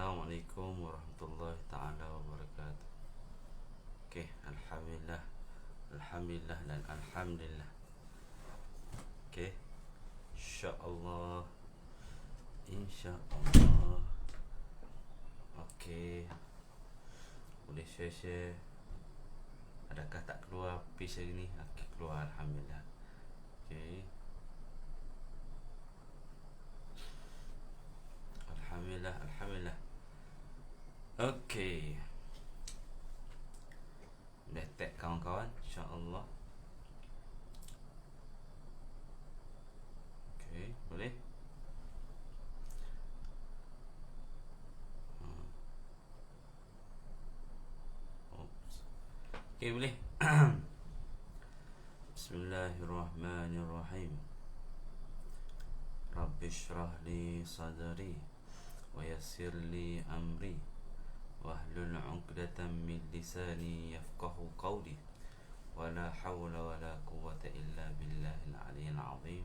Assalamualaikum warahmatullahi ta'ala wabarakatuh. Okay, Alhamdulillah, Alhamdulillah dan Alhamdulillah. Okay, InsyaAllah, InsyaAllah. Okay, boleh share-share. Adakah tak keluar piece hari ni? Okay, keluar, Alhamdulillah. Okay, Alhamdulillah, Alhamdulillah. Okay, dah tag kawan-kawan, InsyaAllah. Okay, boleh? Oops. Okay, boleh? Bismillahirrahmanirrahim. Rabbi syrah li sadri wa yassir li amri wahlul 'uqdatam min lisani yafqahu qawli wa la hawla wa la quwwata illa billahil 'aliyyil 'azim.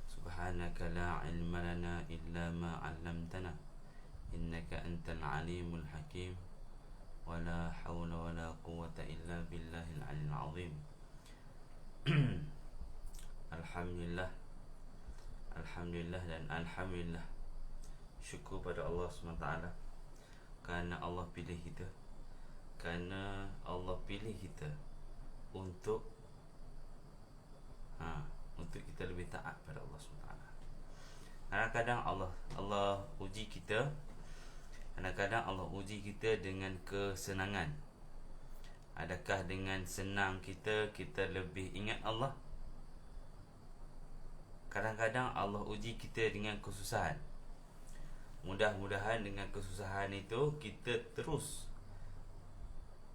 Subhanaka la 'ilma lana illa ma 'allamtana innaka antal 'alimul hakim wa la hawla wa la quwwata illa billahil 'aliyyil 'azim. Alhamdulillah, Alhamdulillah dan Alhamdulillah. Syukur pada Allah SWT kerana Allah pilih kita, kerana Allah pilih kita untuk untuk kita lebih taat pada Allah SWT. Kadang-kadang Allah uji kita, kadang-kadang Allah uji kita dengan kesenangan. Adakah dengan senang kita lebih ingat Allah? Kadang-kadang Allah uji kita dengan kesusahan. Mudah-mudahan dengan kesusahan itu kita terus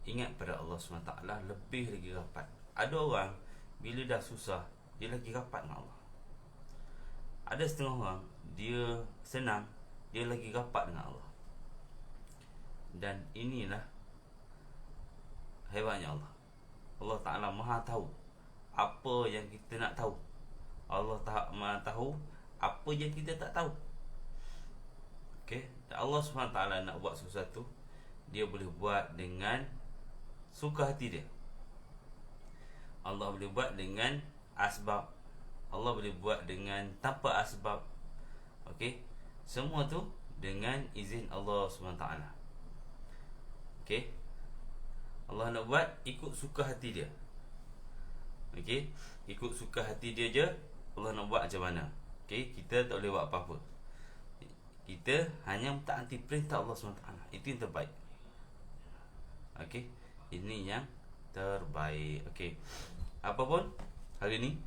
ingat pada Allah SWT lebih lagi rapat. Ada orang bila dah susah dia lagi rapat dengan Allah. Ada setengah orang dia senang dia lagi rapat dengan Allah. Dan inilah hebatnya Allah. Allah Ta'ala Maha tahu apa yang kita nak tahu. Allah Maha tahu apa yang kita tak tahu. Okay, Allah SWT nak buat sesuatu, dia boleh buat dengan suka hati dia. Allah boleh buat dengan asbab, Allah boleh buat dengan tanpa asbab. Okay, semua tu dengan izin Allah SWT. Okay, Allah nak buat ikut suka hati dia. Okay, ikut suka hati dia je Allah nak buat macam mana. Okay, kita tak boleh buat apa-apa. Kita hanya mentaati perintah Allah SWT. Itu yang terbaik. Okay, ini yang terbaik. Okay, apapun hari ni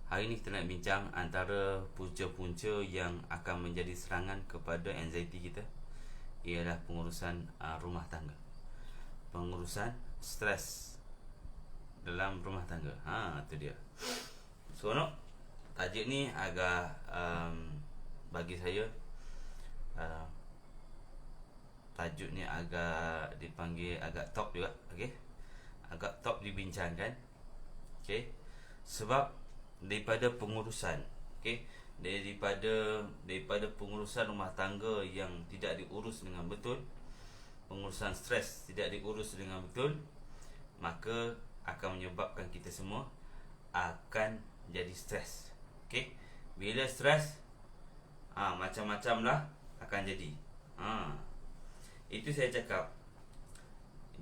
hari ni kita nak bincang antara punca-punca yang akan menjadi serangan kepada anxiety kita, ialah pengurusan rumah tangga, pengurusan stres dalam rumah tangga. Itu dia. Seronok. Tajuk ni agak bagi saya tajuk ni agak dipanggil agak top juga. Okey, agak top dibincangkan. Okey, sebab daripada pengurusan, okey, daripada pengurusan rumah tangga yang tidak diurus dengan betul, pengurusan stres tidak diurus dengan betul, maka akan menyebabkan kita semua akan jadi stres. Okay, bila stres, macam-macam lah akan jadi. Itu saya cakap,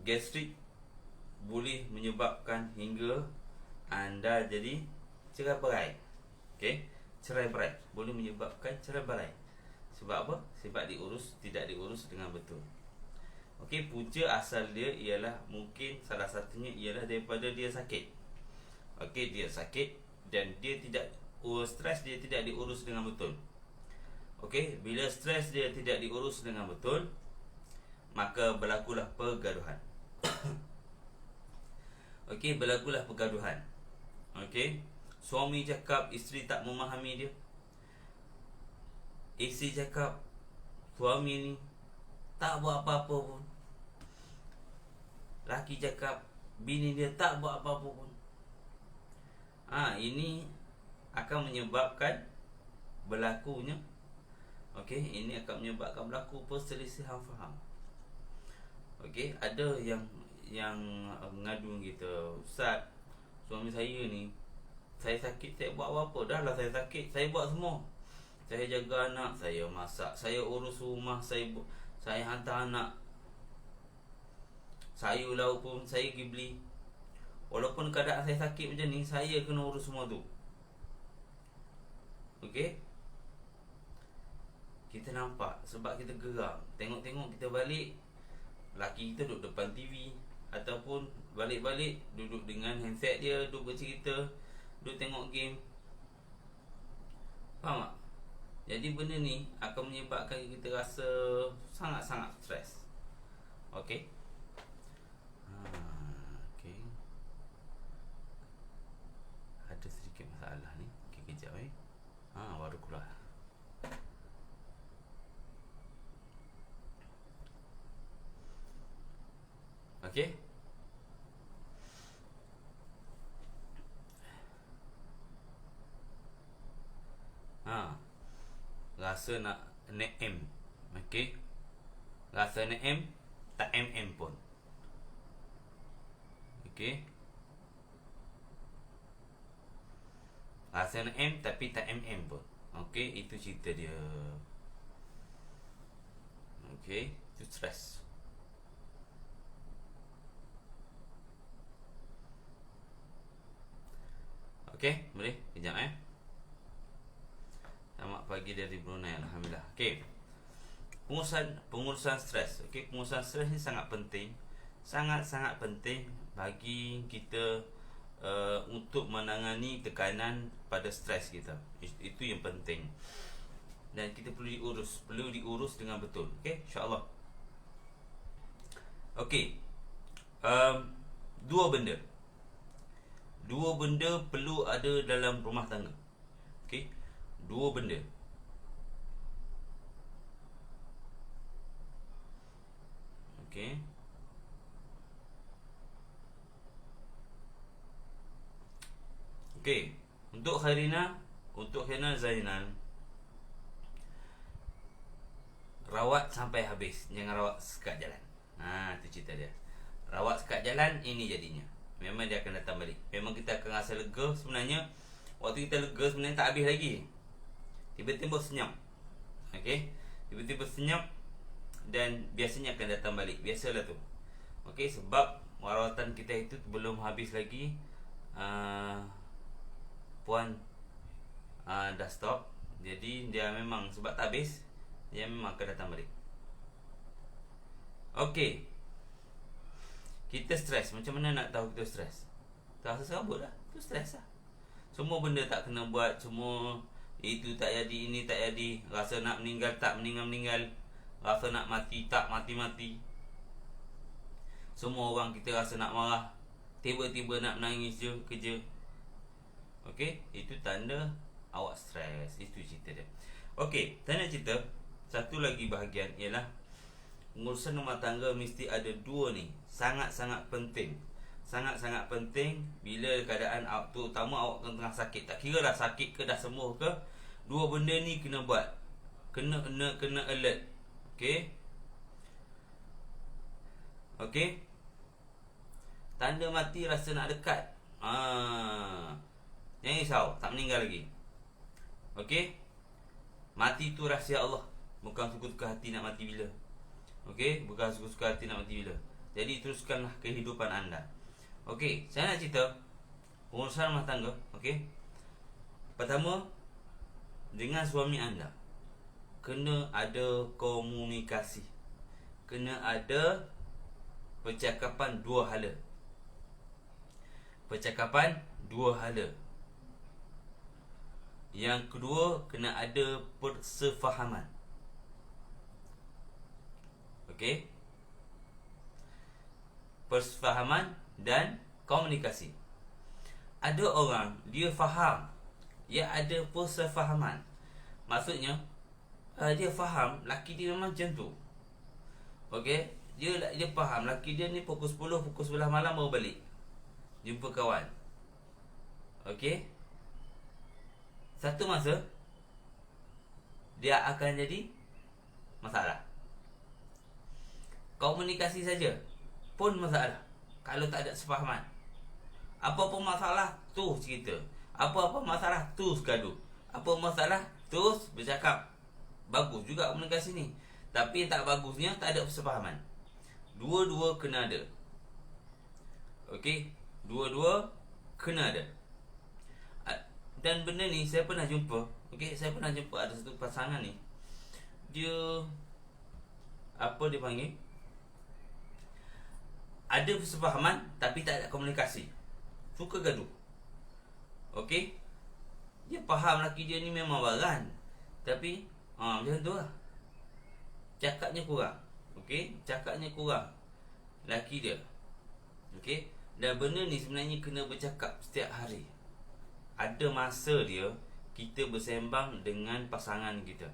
gastrik boleh menyebabkan hingga anda jadi cerai berai. Okay, cerai berai boleh menyebabkan cerai berai. Sebab apa? Sebab tidak diurus dengan betul. Okay, punca asal dia ialah mungkin salah satunya ialah daripada dia sakit. Okay, dia sakit dan dia tidak stres dia tidak diurus dengan betul. Okey, bila stres dia tidak diurus dengan betul, maka berlakulah pergaduhan. Okey, berlakulah pergaduhan. Okey, suami cakap isteri tak memahami dia. Isteri cakap suami ni tak buat apa-apa pun. Laki cakap bini dia tak buat apa-apa pun. Ini akan menyebabkan berlakunya, okey, ini akan menyebabkan berlaku perselisihan faham. Okey, ada yang mengadu kita, Ustaz, suami saya ni, saya sakit, saya buat apa-apa. Dah lah saya sakit, saya buat semua. Saya jaga anak, saya masak, saya urus rumah, saya hantar anak, sayur lauk pun saya pergi beli. Walaupun keadaan saya sakit macam ni, saya kena urus semua tu. Okey, kita nampak sebab kita geram. Tengok-tengok kita balik, laki kita duduk depan TV, ataupun balik-balik duduk dengan handset dia, duduk bercerita, duduk tengok game. Faham tak? Jadi benda ni akan menyebabkan kita rasa sangat-sangat stres. Okey. Okey. Ada sedikit masalah ni. Okey, kejap baru keluar. Okey. Rasa nak M. Okey. Rasa nak M, tak MM pun. Okey. Rasa nak M tapi tak MM pun. Okey, itu cerita dia. Okey, itu stres. Okey, boleh? Kejap Selamat pagi dari Brunei, alhamdulillah. Okey. Pengurusan stres. Okey, pengurusan stres ni sangat penting. Sangat-sangat penting bagi kita untuk menangani tekanan pada stres kita. Itu yang penting. Dan kita perlu diurus dengan betul. Okey, insya-Allah. Okey. Dua benda perlu ada dalam rumah tangga. Okey, dua benda. Okey. Okey, untuk Khairina Zainal, rawat sampai habis, jangan rawat sekat jalan. Itu cerita dia. Rawat sekat jalan, ini jadinya. Memang dia akan datang balik. Memang kita akan rasa lega sebenarnya. Waktu kita lega sebenarnya tak habis lagi. Tiba-tiba senyap. Okey, tiba-tiba senyap dan biasanya akan datang balik. Biasalah tu. Okey, sebab rawatan kita itu belum habis lagi. Puan dah stop. Jadi dia memang sebab tak habis, dia memang akan datang balik. Okey, kita stres. Macam mana nak tahu kita stres? Tak rasa serabut lah, itu stres lah. Semua benda tak kena buat, semua itu tak jadi, ini tak jadi. Rasa nak meninggal, tak meninggal. Rasa nak mati, tak mati-mati. Semua orang kita rasa nak marah, tiba-tiba nak menangis je kerja. Okey, itu tanda awak stres. Itu cerita dia. Okey, tanda cerita. Satu lagi bahagian ialah pengurusan rumah tangga mesti ada dua ni. Sangat-sangat penting. Sangat-sangat penting bila keadaan terutama awak tengah sakit. Tak kira dah sakit ke dah sembuh ke, dua benda ni kena buat. Kena alert. Okey. Okey. Tanda mati rasa nak dekat. Jangan risau, tak meninggal lagi. Okey. Mati tu rahsia Allah. Bukan suka-suka hati nak mati bila. Okey, bukan suka-suka hati nak mati bila. Jadi teruskanlah kehidupan anda. Okey, saya nak cerita urusan rumah tangga. Okey. Pertama, dengan suami anda kena ada komunikasi. Kena ada percakapan dua hala. Percakapan dua hala. Yang kedua, kena ada persefahaman. Okey. Persefahaman dan komunikasi. Ada orang dia faham, dia ada persefahaman. Maksudnya dia faham laki dia memang macam tu. Okey, dia faham laki dia ni pukul 10, pukul 11 malam baru balik jumpa kawan. Okey. Satu masa dia akan jadi masalah. Komunikasi saja pun masalah kalau tak ada sefahaman. Apa-apa masalah terus cerita, apa-apa masalah terus gaduh, apa masalah terus bercakap. Bagus juga komunikasi ni, tapi yang tak bagusnya tak ada sefahaman. Dua-dua kena ada. Okey, dua-dua kena ada. Dan benda ni saya pernah jumpa. Okey, saya pernah jumpa ada satu pasangan ni. Dia apa dia panggil? Ada persefahaman tapi tak ada komunikasi. Suka gaduh. Okey? Dia faham lelaki dia ni memang baran. Tapi macam tu lah. Cakapnya kurang. Okey? Cakapnya kurang. Lelaki dia. Okey? Dan benda ni sebenarnya kena bercakap setiap hari. Ada masa dia kita bersembang dengan pasangan kita.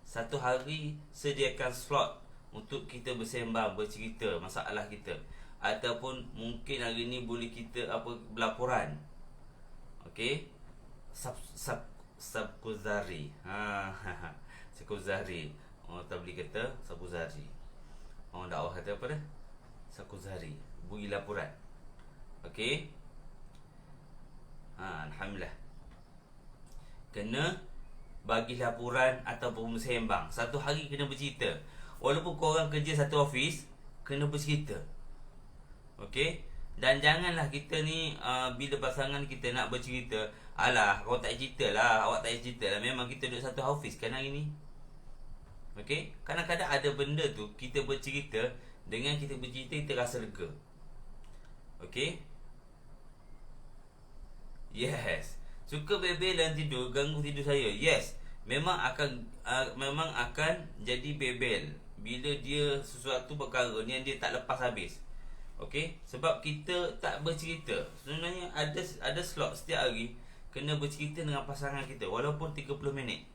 Satu hari sediakan slot untuk kita bersembang, bercerita masalah kita. Ataupun mungkin hari ni boleh kita berlaporan. Okey? Sabkuzari. Sabkuzari. Orang tabligh kata sabkuzari. Orang dakwah kata apa dah? Sabkuzari. Beri laporan. Okey? Alhamdulillah. Kena bagi laporan ataupun bersembang. Satu hari kena bercerita. Walaupun korang kerja satu office, kena bercerita. Okey? Dan janganlah kita ni bila pasangan kita nak bercerita, alah, kau tak cerita lah, awak tak cerita lah, memang kita duduk satu office kan hari ni. Okey? Kadang-kadang ada benda tu kita bercerita, dengan kita bercerita kita rasa lega. Okey? Yes. Suka bebel dan tidur, ganggu tidur saya. Yes. Memang akan jadi bebel bila dia sesuatu perkara ni yang dia tak lepas habis. Okey, sebab kita tak bercerita. Sebenarnya ada slot setiap hari kena bercerita dengan pasangan kita walaupun 30 minit.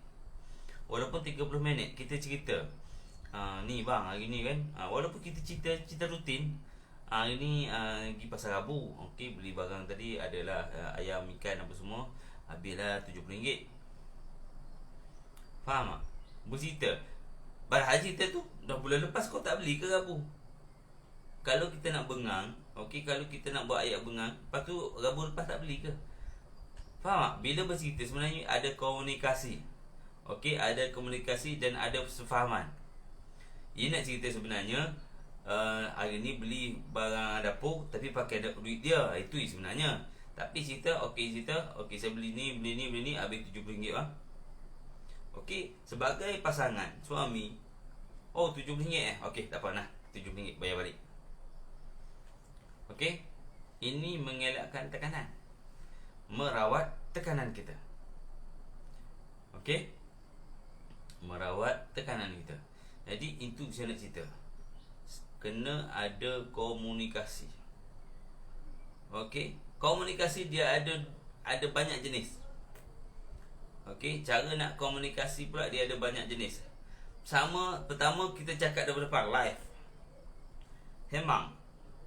Walaupun 30 minit kita cerita. Ni bang, hari ni kan, walaupun kita cerita rutin. Hari ni pergi pasar Rabu. Okey, beli barang tadi adalah ayam, ikan apa semua. Habislah RM70. Faham tak? Bercerita. Padahal cerita tu dah bulan lepas kau tak beli ke Rabu. Kalau kita nak bengang, okey, kalau kita nak buat ayat bengang, lepas tu Rabu lepas tak beli ke? Faham tak? Bila bercerita sebenarnya ada komunikasi. Okey, ada komunikasi dan ada persefahaman. Ia nak cerita sebenarnya hari ni beli barang dapur tapi pakai duit dia. Itu sebenarnya. Tapi cerita, okey saya beli ni habis RM70 lah. Okey, sebagai pasangan, suami, RM70 okey, tak apa, nah, RM70 bayar balik. Okey, ini mengelakkan tekanan, merawat tekanan kita. Okey, merawat tekanan kita. Jadi itu saya nak cerita, kena ada komunikasi. Okey, komunikasi dia ada banyak jenis. Okey, cara nak komunikasi pula dia ada banyak jenis. Pertama kita cakap daripada depan live. Sembang.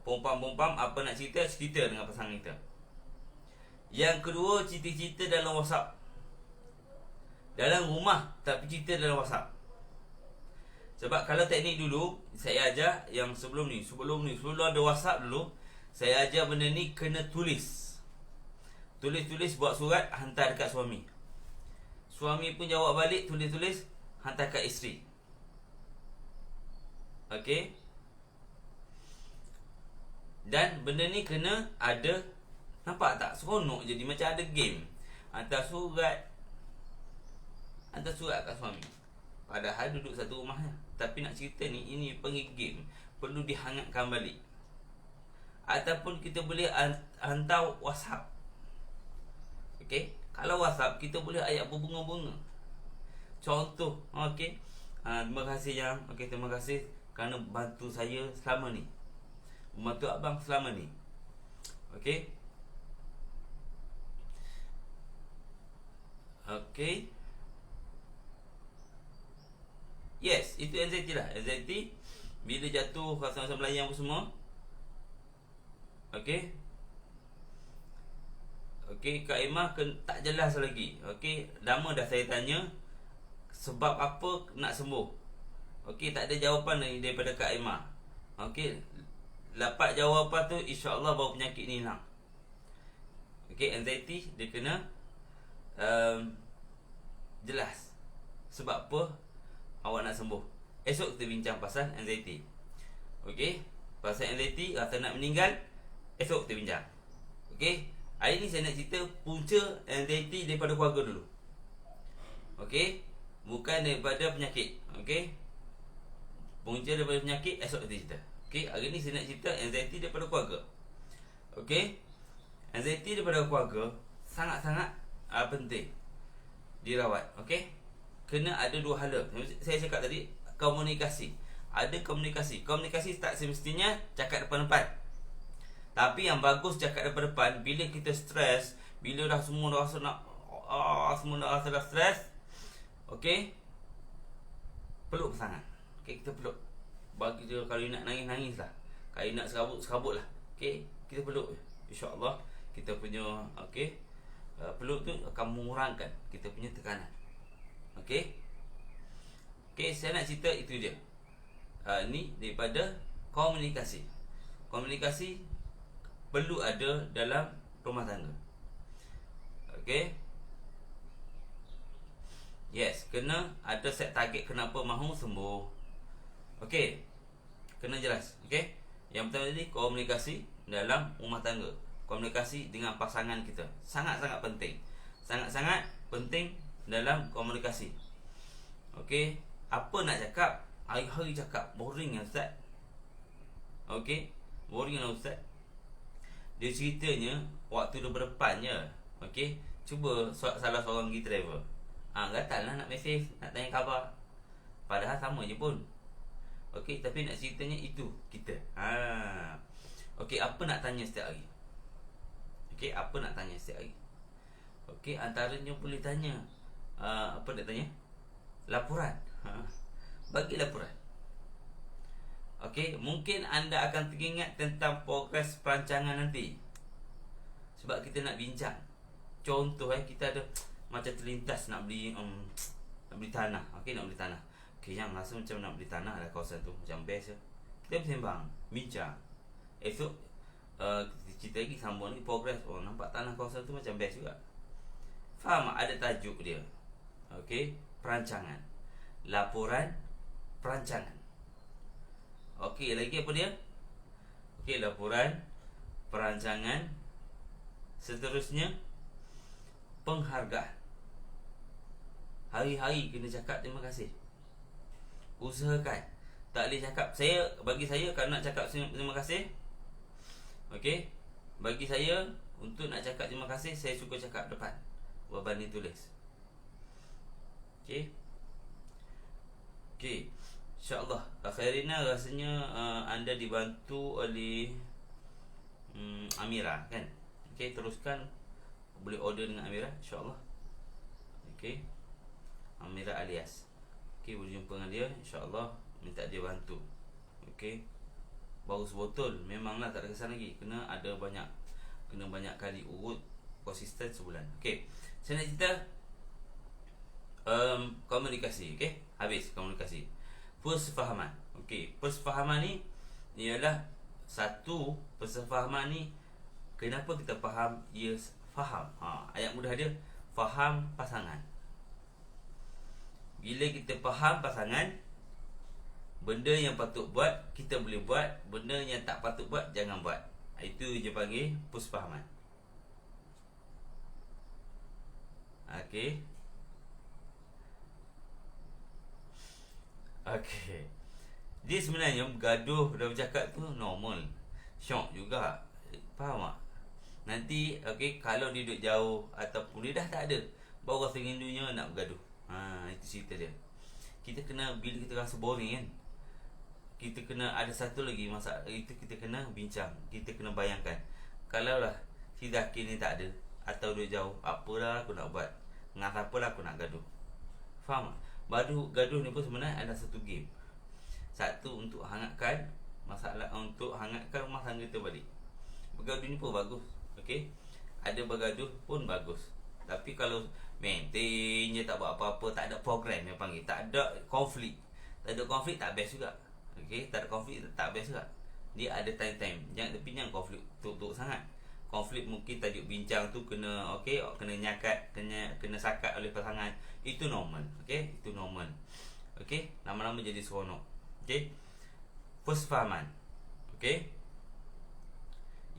Pompam apa nak cerita dengan pasangan kita. Yang kedua, cerita dalam WhatsApp. Dalam rumah tapi cerita dalam WhatsApp. Sebab kalau teknik dulu saya ajar yang sebelum ada WhatsApp dulu, saya ajar benda ni kena tulis. Tulis buat surat hantar dekat suami. Suami pun jawab balik, tulis hantar kat isteri. Okey. Dan benda ni kena ada, nampak tak? Seronok jadi macam ada game. Hantar surat kat suami. Padahal duduk satu rumah je. Tapi nak cerita ni, ini panggil game. Perlu dihangatkan balik. Ataupun kita boleh hantar WhatsApp. Okey. Kalau WhatsApp kita boleh ayat berbunga-bunga. Contoh, okey. Terima kasih yang, okey, terima kasih kerana bantu saya selama ni. Membantu abang selama ni. Okey. Okey. Yes, itu anxiety lah. Anxiety bila jatuh rasa-rasa melayang apa semua. Okey. Okey, Kak Emma tak jelas lagi. Okey, lama dah saya tanya. sebab apa nak sembuh. Okey, tak ada jawapan daripada Kak Aimah. Okey, dapat jawapan tu insya-Allah baru penyakit ni hilang. Okey, anxiety dia kena jelas sebab apa awak nak sembuh. Esok kita bincang pasal anxiety. Okey, pasal anxiety, rasa nak meninggal, esok kita bincang. Okey, hari ni saya nak cerita punca anxiety daripada keluarga dulu. Okey, bukan daripada penyakit. Okey, punca daripada penyakit esok kita cerita. Okey, hari ni saya nak cerita anxiety daripada keluarga. Okey, anxiety daripada keluarga sangat-sangat penting dirawat. Okey, kena ada dua hala. Saya cakap tadi, komunikasi. Ada komunikasi. Komunikasi tak semestinya cakap depan-depan. Tapi yang bagus cakap depan-depan bila kita stres, bila dah semua dah rasa nak semua dah rasa dah stres. Okey, peluk pasangan. Okey, kita peluk. Bagi dia, kalau nak nangis lah, kalau nak serabut lah. Okey, kita peluk. InsyaAllah kita punya peluk tu akan mengurangkan kita punya tekanan. Okey, saya nak cerita itu je. Ni daripada komunikasi. Komunikasi perlu ada dalam rumah tangga. Okey, yes, kena ada set target kenapa mahu sembuh. Okey, kena jelas. Okey, yang pertama tadi komunikasi dalam rumah tangga. Komunikasi dengan pasangan kita sangat-sangat penting. Sangat-sangat penting dalam komunikasi. Okey, apa nak cakap, hari-hari cakap, boring kan Ustaz? Okey, boring kan Ustaz? Dia ceritanya waktu dia berdepannya. Okey, cuba salah seorang pergi travel. Gatal lah nak mesej, nak tanya khabar, padahal sama je pun. Okey, tapi nak ceritanya itu kita. Okey, apa nak tanya setiap hari? Okey, apa nak tanya setiap hari? Okey, antaranya boleh tanya apa nak tanya? Laporan. Bagi laporan. Okey, mungkin anda akan teringat tentang progres perancangan nanti. Sebab kita nak bincang. Contoh kita ada macam terlintas nak beli tanah. Okey, nak beli tanah. Okey, yang rasa macam nak beli tanah ada kawasan tu macam best. Kita bersembang, bincang. Esok kita lagi sambung lagi progres. Nampak tanah kawasan tu macam best juga. Faham tak? Ada tajuk dia. Okey, perancangan. Laporan perancangan. Okey, lagi apa dia? Okey, laporan perancangan. Seterusnya penghargaan. Hari-hari kena cakap terima kasih. Usahakan. Tak boleh cakap bagi saya kalau nak cakap terima kasih. Okey, bagi saya untuk nak cakap terima kasih, saya suka cakap depan berbanding tulis. Okey, InsyaAllah Khairina, rasanya anda dibantu oleh Amira kan? Okey, teruskan. Boleh order dengan Amira insyaAllah. Okey, Amira alias. Okey, boleh jumpa dengan dia insyaAllah. Minta dia bantu. Okey, baru sebotol. Memanglah tak ada kesan lagi. Kena banyak kali urut, konsisten sebulan. Okey, saya nak cerita komunikasi. Okey, habis komunikasi. Persefahaman. Okey, persefahaman ni ialah satu persefahaman ni. Kenapa kita faham? Yes, faham. Ayat mudah dia, faham pasangan. Bila kita faham pasangan, benda yang patut buat kita boleh buat, benda yang tak patut buat jangan buat. Itu je panggil persefahaman. Okey. Dia sebenarnya bergaduh dan bercakap tu normal. Syok juga. Faham tak? Nanti kalau dia duduk jauh ataupun dia dah tak ada, baru rasa rindunya nak bergaduh. Itu cerita dia. Kita kena, bila kita rasa boring kan, kita kena ada satu lagi masalah. Itu kita kena bincang. Kita kena bayangkan, kalau lah si Zakir ni tak ada atau duduk jauh, apalah aku nak buat, dengan siapalah aku nak gaduh. Faham tak? Gaduh ni pun sebenarnya ada satu game. Satu untuk hangatkan masalah, untuk hangatkan rumah tangga kita balik. Bergaduh ni pun bagus. Okey, ada bergaduh pun bagus. Tapi kalau maintain je, tak buat apa-apa, tak ada program yang panggil, tak ada konflik. Tak ada konflik tak best juga. Okey, tak ada konflik tak best juga. Dia ada time-time. Jangan konflik tuk sangat. Konflik mungkin tajuk bincang tu kena okey, kena nyakat, kena sakat oleh pasangan. Itu normal. Okey, itu normal. Okey, lama-lama jadi seronok. Okey. Persefahaman. Okey.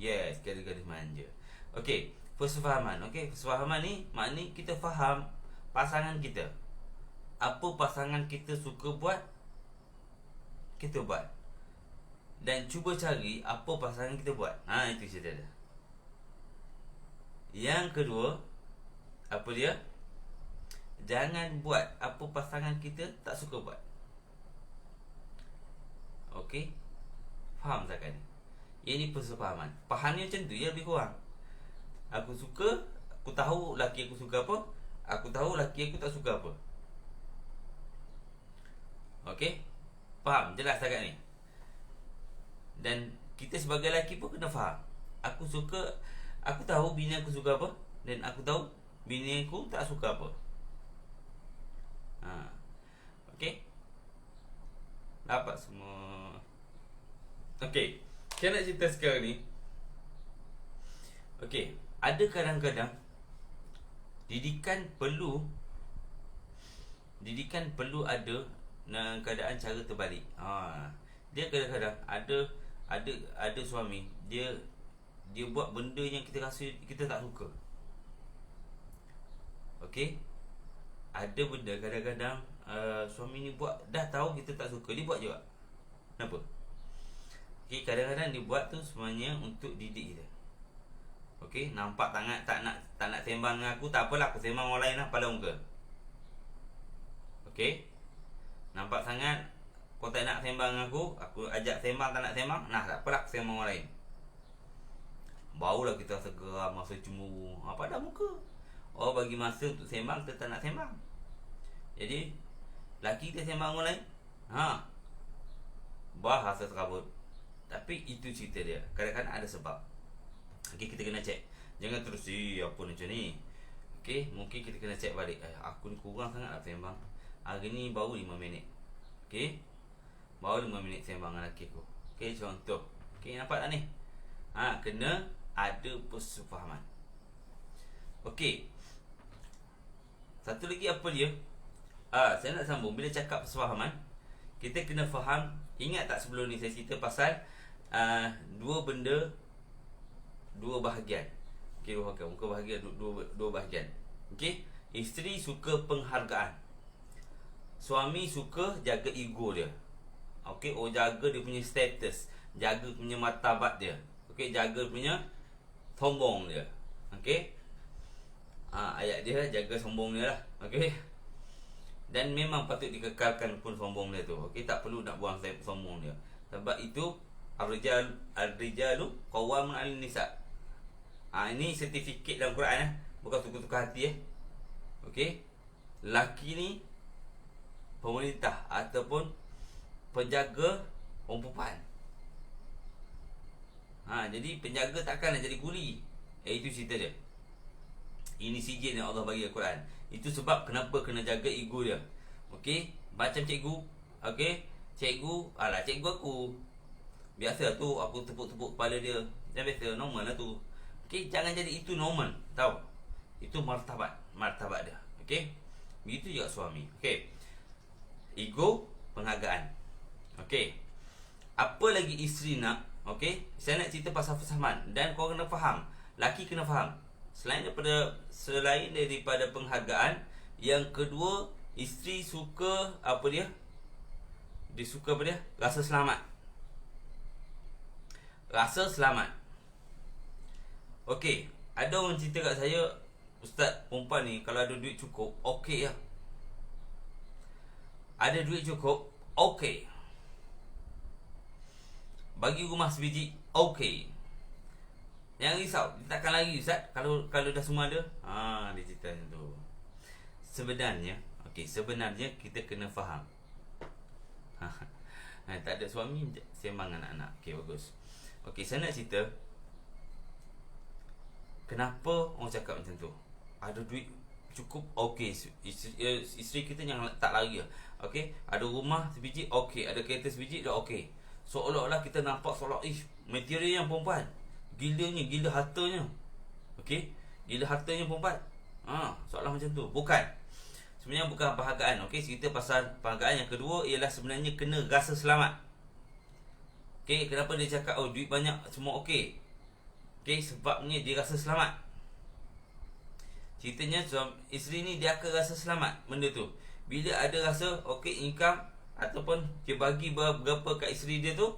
Yes, garis-garis manja. Okey, persefahaman. Okey, persefahaman ni maknanya kita faham pasangan kita. Apa pasangan kita suka buat, kita buat. Dan cuba cari apa pasangan kita buat. Itu cerita dia. Yang kedua, apa dia? Jangan buat apa pasangan kita tak suka buat. Okey? Faham tak kan? Ini persefahaman. Fahamnya macam tu ya, lebih kurang. Aku suka, aku tahu laki aku suka apa, aku tahu laki aku tak suka apa. Okey? Faham? Jelas tak ni? Dan kita sebagai lelaki pun kena faham. Aku tahu bini aku suka apa, dan aku tahu bini aku tak suka apa. Okey? Dapat semua. Okey, saya nak cerita sekarang ni. Okey, ada kadang-kadang didikan perlu ada dalam keadaan cara terbalik. Dia kadang-kadang ada suami dia buat benda yang kita rasa kita tak suka. Okey, ada benda kadang-kadang suami ni buat, dah tahu kita tak suka, dia buat juga. Kenapa? Okey, kadang-kadang dia buat tu sebenarnya untuk didik kita. Okey, nampak tak nak sembang dengan aku, tak apalah, aku sembang orang lain lah, pada muka. Okey, nampak sangat kau tak nak sembang dengan aku ajak sembang, tak nak sembang, tak apalah, aku sembang orang lain. Barulah kita rasa geram, rasa cemburu. Pada muka. Oh, bagi masa untuk sembang, kita tak nak sembang. Jadi laki kita sembang orang lain, bahasa terabut. Tapi itu cerita dia. Kadang-kadang ada sebab. Okey, kita kena check. Jangan terus apa macam ni. Okey, mungkin kita kena check balik. Aku ni kurang sangat nak sembang. Hari ni baru 5 minit. Okey, baru 5 minit sembang dengan lelaki aku. Okey, contoh. Okey, nampak tak ni? Kena ada persefahaman. Okey, satu lagi apa dia? Saya nak sambung. Bila cakap persefahaman, kita kena faham. Ingat tak sebelum ni saya cerita pasal dua benda, dua bahagian. Okey, muka bahagian, dua bahagian. Okey, isteri suka penghargaan, suami suka jaga ego dia. Okey, jaga dia punya status, jaga punya martabat dia. Okey, jaga punya sombong dia. Okey, ayat dia jaga sombong dia lah. Okey, dan memang patut dikekalkan pun sombong dia tu. Okey, tak perlu nak buang sombong dia. Sebab itu ar-rijalu qawwamun 'alan nisa. Ini sertifikat dalam Quran bukan tukar-tukar hati Okey, laki ni pemerintah ataupun penjaga orang perempuan. Jadi penjaga takkan nak jadi kuli. Itu cerita dia. Ini sijil yang Allah bagi Al-Quran. Itu sebab kenapa kena jaga ego dia. Okey, macam cikgu. Okey, cikgu aku. Biasa tu aku tepuk-tepuk kepala dia. Dah biasa, normal lah tu. Okey, jangan jadi itu normal. Tahu? Itu martabat dia. Okey? Begitu juga suami. Okey. Ego, penghargaan. Okey. Apa lagi isteri nak? Okey, saya nak cerita pasal persamaan dan kau kena faham. Laki kena faham. Selain daripada penghargaan, yang kedua, isteri suka apa dia? Dia suka apa dia? Rasa selamat. Rasa selamat. Okey, ada orang cerita kat saya, Ustaz, perempuan ni kalau ada duit cukup, okey lah. Ada duit cukup, okey. Bagi rumah sebiji, okey. Jangan risau, dia takkan lagi Ustaz kalau dah semua ada. Dia cerita macam tu. Sebenarnya kita kena faham. Tak ada suami, sembang anak-anak. Okey, bagus. Okey, saya nak cerita kenapa orang cakap macam tu. Ada duit cukup okey. Isteri kita jangan tak lari. Okey, ada rumah sebiji okey, ada kereta sebiji dah okey. Seolah-olah kita nampak seolah material yang perempuan. Gila hartanya. Okey, gila hartanya perempuan. Seolah macam tu. Bukan. Sebenarnya bukan perhargaan. Okey, cerita pasal perhargaan yang kedua ialah sebenarnya kena rasa selamat. Okey, kenapa dia cakap duit banyak semua okey? Okey, sebabnya dia rasa selamat. Ceritanya isteri ni dia akan rasa selamat benda tu. Bila ada rasa okey income ataupun dia bagi berapa kat isteri dia tu,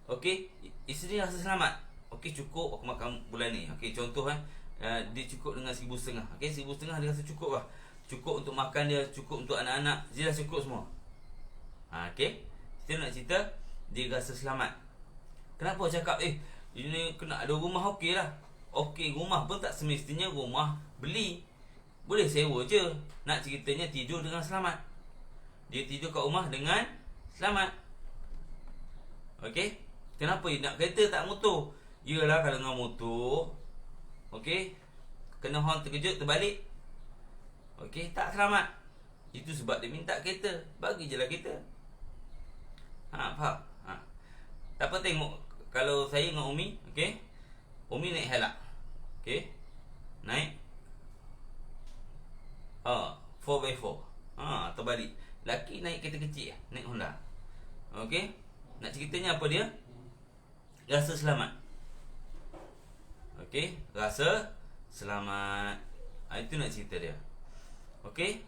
okey, isteri rasa selamat. Okey, cukup aku makan bulan ni. Okey, contoh dia cukup dengan 1,500. Okey, 1,500 dia rasa cukup lah. Cukup untuk makan dia, cukup untuk anak-anak, dia dah cukup semua. Okey, kita nak cerita dia rasa selamat. Kenapa cakap ini kena ada rumah okey lah. Okey, rumah pun tak semestinya rumah beli. Boleh sewa je. Nak ceritanya tidur dengan selamat. Dia tidur kat rumah dengan selamat. Okey, kenapa nak kereta tak motor? Yalah, kalau dengan motor, okey, kena horn terkejut terbalik, okey, tak selamat. Itu sebab dia minta kereta. Bagi je lah kereta. Faham? Tak apa, tengok. Kalau saya dengan Umi, okey, Umi naik helak, okey, naik 4x4, terbalik. Laki naik kereta kecil, naik Honda. Okey, nak ceritanya apa dia? Rasa selamat. Okey, rasa selamat. Itu nak cerita dia. Okey,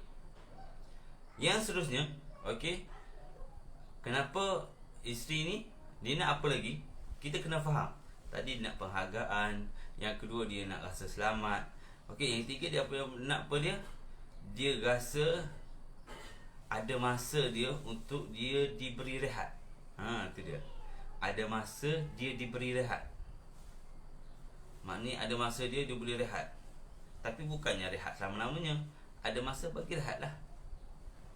yang seterusnya, okey, kenapa isteri ni dia nak apa lagi? Kita kena faham. Tadi nak penghargaan, yang kedua dia nak rasa selamat. Okey, yang ketiga dia nak apa dia? Dia rasa ada masa dia untuk dia diberi rehat. Itu dia. Ada masa dia diberi rehat. Maknanya ada masa dia boleh rehat. Tapi bukannya rehat selama-lamanya. Ada masa bagi rehat lah.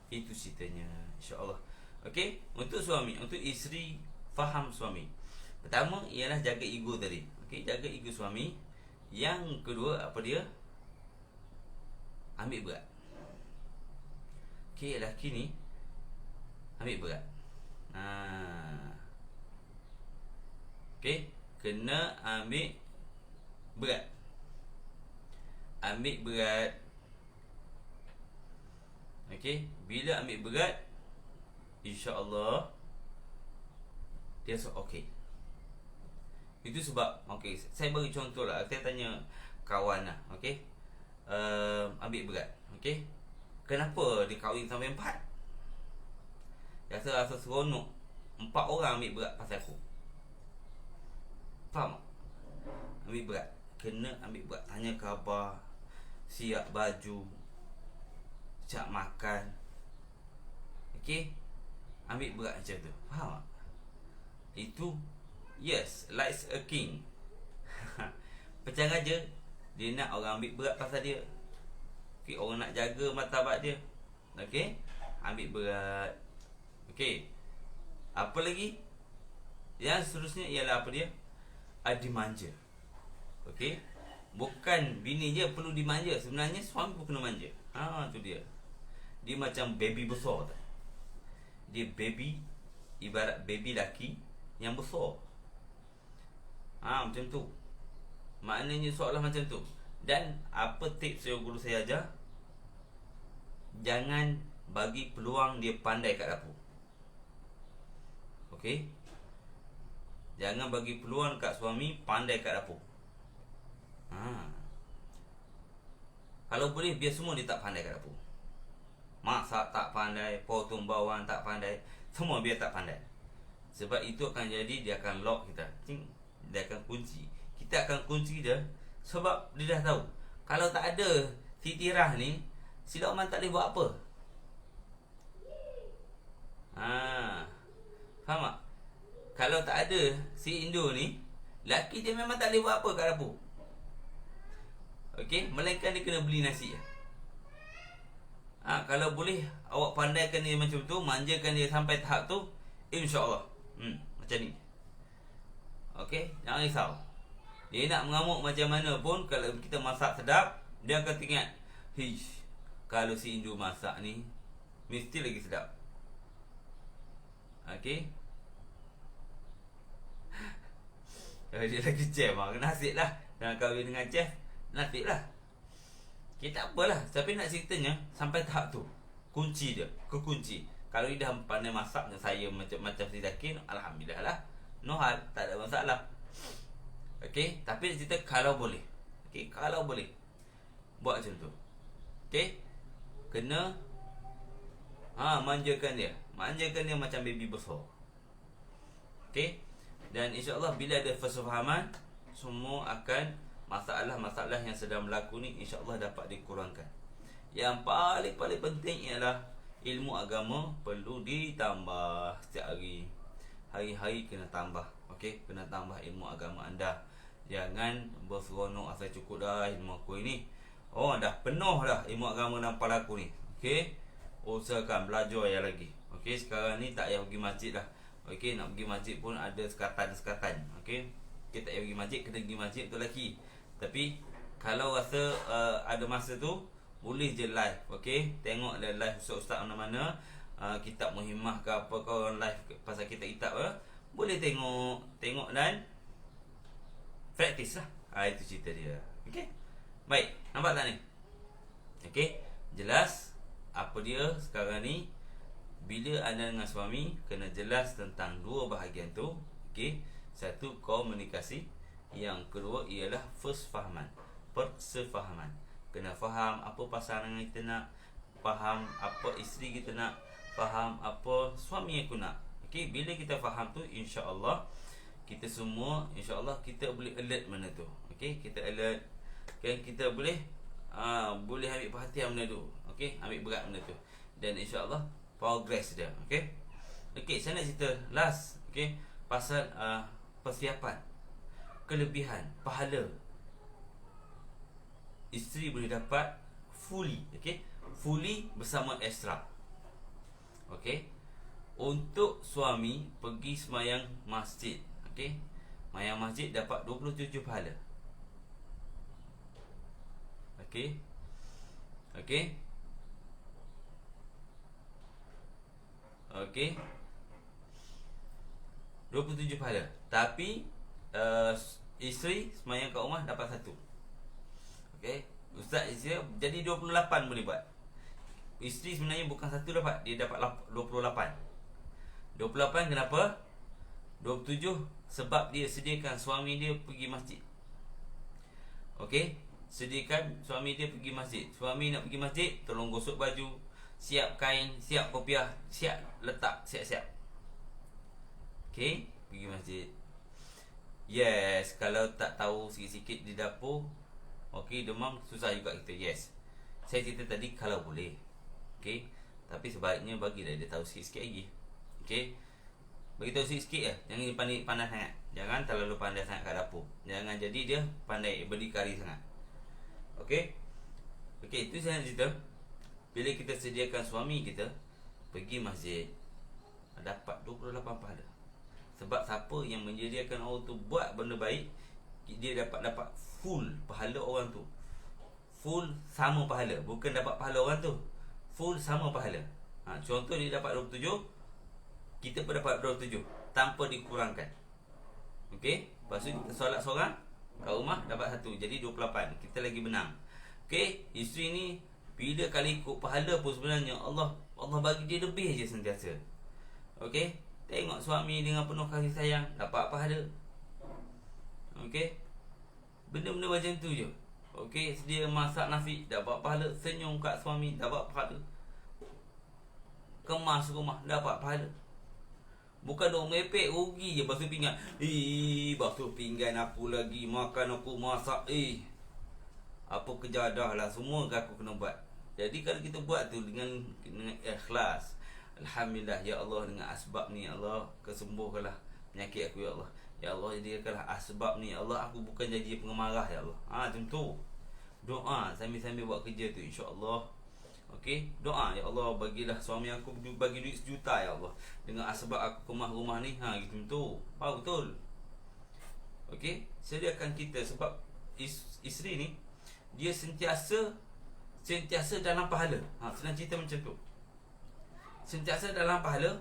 Itu ceritanya, insya-Allah. Okey, untuk suami, untuk isteri faham suami. Pertama ialah jaga ego tadi. Okey, jaga ego suami. Yang kedua apa dia? Ambil berat. Okey, lelaki ni ambil berat. Okey, kena ambil berat. Ambil berat. Okey, bila ambil berat, insya-Allah dia okey. Itu sebab okey, saya bagi contoh lah. Saya tanya kawan lah, okey, ambil berat, okey, kenapa dia kahwin sampai 4? Rasa seronok 4 orang ambil berat pasal aku. Faham tak? Ambil berat, kena ambil berat. Tanya khabar, siap baju, siap makan. Okey, ambil berat macam tu. Faham tak? Itu yes, like a king. Macam raja, dia nak orang ambil berat pasal dia. Okey, orang nak jaga martabat dia. Okey, ambil berat. Okey, apa lagi? Yang seterusnya ialah apa dia? Dimanja. Okey, bukan bini je perlu dimanja, sebenarnya suami pun kena manja. Tu dia. Dia macam baby besar tu. Dia baby, ibarat baby laki yang besar. Macam tu. Maknanya seolah macam tu. Dan apa tips yang guru saya ajar? Jangan bagi peluang dia pandai kat dapur. Okey, jangan bagi peluang kat suami pandai kat dapur. Kalau boleh biar semua dia tak pandai kat dapur. Masak tak pandai, potong bawang tak pandai, semua biar tak pandai. Sebab itu akan jadi dia akan lock kita. Dia akan kunci. Kita akan kunci dia sebab dia dah tahu kalau tak ada si Tirah ni, si Lokman tak boleh buat apa. Faham tak? Kalau tak ada si Indo ni, laki dia memang tak boleh buat apa kat dapur. Okey, melainkan dia kena beli nasi. Kalau boleh awak pandaikan dia macam tu, manjakan dia sampai tahap tu, insya-Allah. Macam ni. Okey, jangan risau. Dia nak mengamuk macam mana pun, kalau kita masak sedap, dia akan teringat, kalau si Indo masak ni mesti lagi sedap. Okey. Dia lagi chef lah, nasib lah. Dan kahwin dengan chef, nasib lah. Okay, tak apalah. Tapi nak ceritanya, sampai tahap tu, kunci dia, kekunci. Kalau dia dah pandai masak dengan saya macam si Zaki, alhamdulillah lah. No hal, tak ada masalah. Okey, tapi cerita kalau boleh. Okey, kalau boleh buat macam tu. Okey. Kena manjakan dia. Manjakan dia macam baby besar. Okey. Dan insya-Allah bila ada persefahaman, semua akan masalah-masalah yang sedang berlaku ni insya-Allah dapat dikurangkan. Yang paling penting ialah ilmu agama perlu ditambah setiap hari. Hari-hari kena tambah. Okey, kena tambah ilmu agama anda. Jangan berseronok asal cukup dah ilmu aku ini. Oh, dah penuh dah ilmu agama dalam kepala aku ni. Okey. Usahakan belajar yang lagi. Okey, sekarang ni tak payah pergi masjid dah. Okey, nak pergi masjid pun ada sekatan. Okey. Kita tak payah pergi masjid, kena pergi masjid betul lagi. Tapi kalau rasa ada masa tu, boleh je live. Okey, tengok live ustaz-ustaz mana-mana, kitab Muhimmah ke apa ke orang live pasal kitab boleh tengok dan praktis lah. Itu cerita dia. Okey. Baik, nampak tak ni? Okey, jelas apa dia sekarang ni. Bila anda dengan suami, kena jelas tentang dua bahagian tu. Okey, satu komunikasi, yang kedua ialah persefahaman. Kena faham apa pasangan kita nak, faham apa isteri kita nak, faham apa suami aku nak. Okey, bila kita faham tu, insya-Allah kita semua, insya-Allah kita boleh alert mana tu. Okey, kita alert. Okay, kita boleh ambil perhatian benda tu. Okey, ambil berat benda tu. Dan insya-Allah progress dia. Okey. Okey, saya nak cerita last, okey, pasal persiapan, kelebihan, pahala isteri boleh dapat fully, okey, fully bersama extra. Okey. Untuk suami pergi sembahyang masjid, okey, sembahyang masjid dapat 27 pahala. Okey. Okey. Okey. 27 pahala. Tapi isteri sembahyang kat rumah dapat 1. Okey. Ustaz isteri jadi 28 boleh buat. Isteri sebenarnya bukan 1 dapat, dia dapat 28. 28 kenapa? 27 sebab dia sediakan suami dia pergi masjid. Okey. Sediakan suami dia pergi masjid. Suami nak pergi masjid, tolong gosok baju, siap kain, siap kopiah, siap letak, siap-siap. Okey, pergi masjid. Yes, kalau tak tahu sikit-sikit di dapur, okey, demam susah juga kita. Yes. Saya cerita tadi kalau boleh. Okey, tapi sebaiknya bagilah dia tahu sikit-sikit lagi. Okey. Bagi tahu sikit-sikit lah. Jangan pandai sangat. Jangan terlalu pandai sangat kat dapur. Jangan jadi dia pandai berdikari sangat. Okey. Okey, itu saya nak cerita. Bila kita sediakan suami kita pergi masjid, dapat 28 pahala. Sebab siapa yang menyediakan orang tu buat benda baik, dia dapat full pahala orang tu. Full sama pahala. Bukan dapat pahala orang tu, full sama pahala. Contoh dia dapat 27, kita pun dapat 27 tanpa dikurangkan. Okey. Lepas tu kita solat seorang kat rumah dapat 1, jadi 28. Kita lagi menang. Okey, isteri ni bila kali ikut pahala pun sebenarnya Allah bagi dia lebih je sentiasa. Okey, tengok suami dengan penuh kasih sayang, dapat pahala. Okey, benda-benda macam tu je. Okey, sedia masak nasi, dapat pahala. Senyum kat suami, dapat pahala. Kemas rumah, dapat pahala. Bukan duk merepek, rugi je basuh pinggan. Basuh pinggan aku lagi, makan aku masak. Apa kejadah lah, semua aku kena buat. Jadi kalau kita buat tu dengan ikhlas, alhamdulillah, ya Allah, dengan asbab ni ya Allah, kesembuhkanlah penyakit aku ya Allah. Ya Allah, jadikanlah asbab ni ya Allah, aku bukan jadi pengemarah ya Allah. Macam tu. Doa sambil-sambil buat kerja tu, insya-Allah. Okey, doa, ya Allah, bagilah suami aku bagi duit 1 juta ya Allah. Dengan asbab aku kemah rumah ni, gitu tu. Betul. Okey, sediakan kita sebab isteri ni dia sentiasa sentiasa dalam pahala. Senang cerita macam tu. Sentiasa dalam pahala,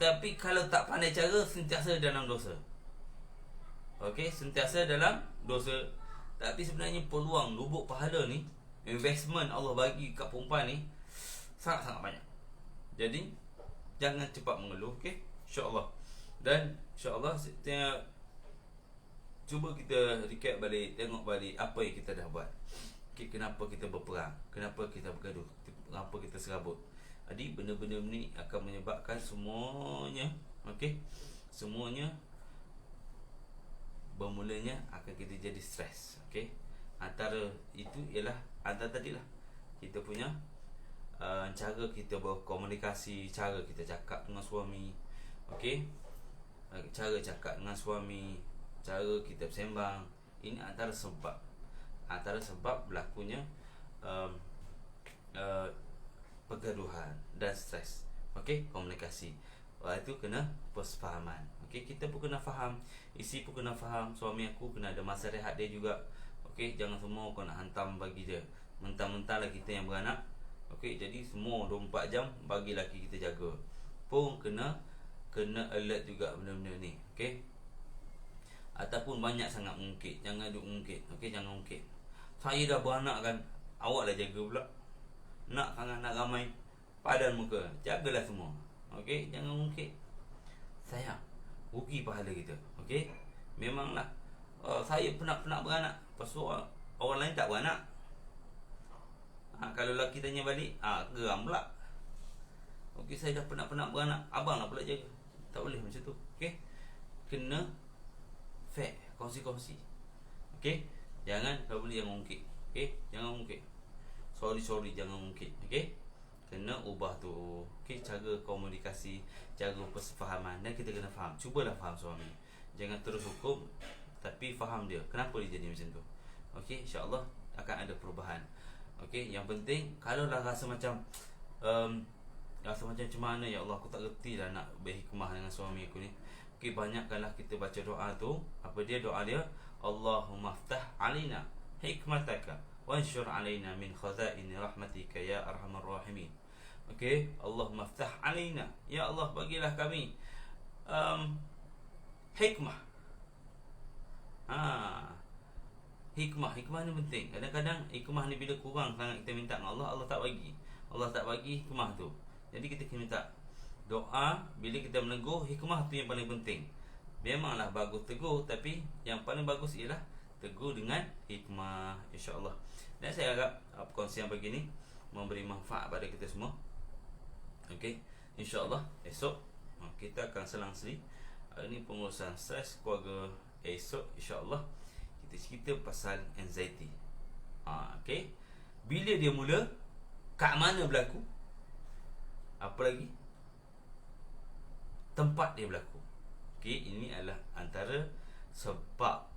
tapi kalau tak pandai cara, sentiasa dalam dosa. Okey, sentiasa dalam dosa. Tapi sebenarnya peluang lubuk pahala ni, investment Allah bagi kat perempuan ni sangat-sangat banyak. Jadi jangan cepat mengeluh, okey? Insya-Allah. Dan insya-Allah cuba kita recap balik, tengok balik apa yang kita dah buat. Okay, kenapa kita berperang, kenapa kita bergaduh, kenapa kita serabut. Jadi benda-benda ni akan menyebabkan semuanya, okey, semuanya bermulanya akan kita jadi stres. Okey, antara itu ialah antara tadilah kita punya cara kita berkomunikasi, cara kita cakap dengan suami. Okey, cara cakap dengan suami, cara kita bersembang. Ini antara sebab berlakunya pergaduhan dan stres. Okey, komunikasi. Itu kena persefahaman. Okey, kita pun kena faham, isteri pun kena faham, suami aku kena ada masa rehat dia juga. Okey, jangan semua kau nak hantam bagi dia. Mentang-mentang lah kita yang beranak. Okey, jadi semua 24 jam bagi laki kita jaga. Pun kena alert juga benda-benda ni. Okey. Ataupun banyak sangat mengungkit, jangan duk mengungkit. Okey, jangan mengungkit. Saya dah beranak kan, awak lah jaga pula. Nak sangat nak ramai, padan muka, jagalah semua. Okey, jangan mengungkit. Sayang, rugi pahala kita. Okey, memanglah saya pernah beranak, pasal orang lain tak beranak. Kalau lelaki tanya balik, geram pula. Okey, saya dah pernah beranak, abang lah pula jaga. Tak boleh macam tu. Okey, kena fair, kongsi-kongsi. Okey, jangan kalau boleh jangan mungkit. Okey, jangan mungkit. Sorry jangan mungkit. Okey, kena ubah tu. Okey, cara komunikasi, cara persefahaman, dan kita kena faham. Cubalah faham suami. Jangan terus hukum, tapi faham dia kenapa dia jadi macam tu. Okey, insya-Allah akan ada perubahan. Okey, yang penting kalau lah rasa macam macam mana, ya Allah, aku tak reti lah nak berhikmah dengan suami aku ni. Okey, banyakkanlah kita baca doa tu. Apa dia doa dia? Allahumma ftah alaina hikmataka wanshur alaina min khazain rahmatika ya arhamar rahimin. Okey, Allahumma ftah alaina, ya Allah, bagilah kami hikmah. Hikmah ni penting. Kadang-kadang hikmah ni bila kurang sangat kita minta dengan Allah, Allah tak bagi hikmah tu. Jadi kita kena minta doa. Bila kita menegur, hikmah tu yang paling penting. Memanglah bagus tegur, tapi yang paling bagus ialah tegur dengan hikmah, insya-Allah. Dan saya harap perkongsian pagi ni memberi manfaat pada kita semua. Okey, insya-Allah esok kita akan selang-seli. Ini pengurusan stres keluarga. Esok insya-Allah kita cerita pasal anxiety. Okey, bila dia mula, kat mana berlaku, apa lagi tempat dia berlaku. Okey, ini adalah antara sebab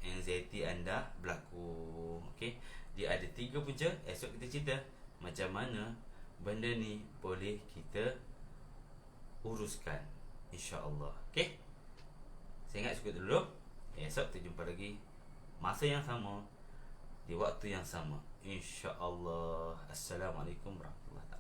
anxiety anda berlaku. Okey, dia ada 3 punca. Esok kita cerita macam mana benda ni boleh kita uruskan, insya-Allah. Okey, saya ingat cukup dulu. Esok kita jumpa lagi masa yang sama, di waktu yang sama, insya-Allah. Assalamualaikum warahmatullahi wabarakatuh.